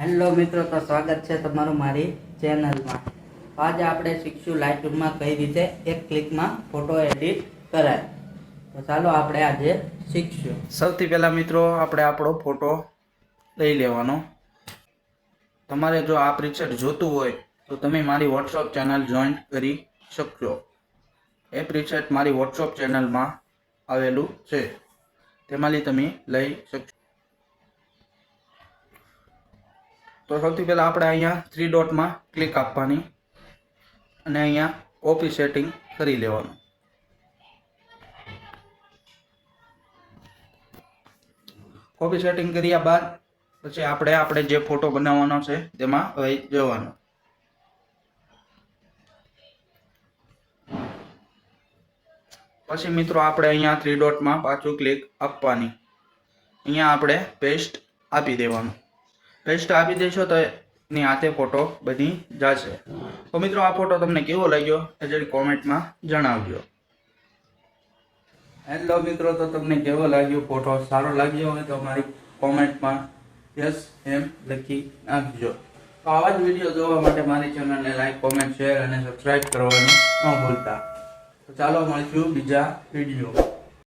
Hello મિત્રો, તો સ્વાગત છે તમારું મારી ચેનલમાં। આજે આપણે શીખશું લાઇટરૂમમાં કઈ રીતે એક ક્લિકમાં ફોટો એડિટ કરાય। તો ચાલો આપણે આજે શીખશું। સૌથી પહેલા મિત્રો આપણે આપણો ફોટો લઈ લેવાનો। તમારે જો આ પ્રીસેટ જોતું હોય તો તમે મારી વોટ્સઅપ ચેનલ જોઈન કરી શકશો। એ પ્રીસેટ મારી વોટ્સઅપ ચેનલમાં આવેલું છે, તેમાંથી તમે લઈ શકશો। તો સૌથી પહેલા આપણે અહીંયા થ્રી ડોટમાં ક્લિક આપવાની અને અહીંયા કોપી સેટિંગ કરી લેવાનું। કોપી સેટિંગ કર્યા બાદ પછી આપણે જે ફોટો બનાવવાનો છે તેમાં વહી જવાનું। પછી મિત્રો આપણે અહીંયા થ્રી ડોટમાં પાછું ક્લિક આપવાની, અહીંયા આપણે પેસ્ટ આપી દેવાનું। પેસ્ટ આપી દેશો તો એની હાથે ફોટો બની જશે। તો મિત્રો આ ફોટો તમને કેવો લાગ્યો એ જરી કોમેન્ટમાં જણાવજો। હેલો મિત્રો, તો તમને કેવો લાગ્યો ફોટો? સારો લાગ્યો હોય તો મારી કોમેન્ટમાં યસ એમ લખી નાખજો। તો આવા જ વિડીયો જોવા માટે મારી ચેનલને લાઈક, કોમેન્ટ, શેર અને સબસ્ક્રાઇબ કરવાનું ન ભૂલતા। તો ચાલો મળીશું બીજા વિડીયો।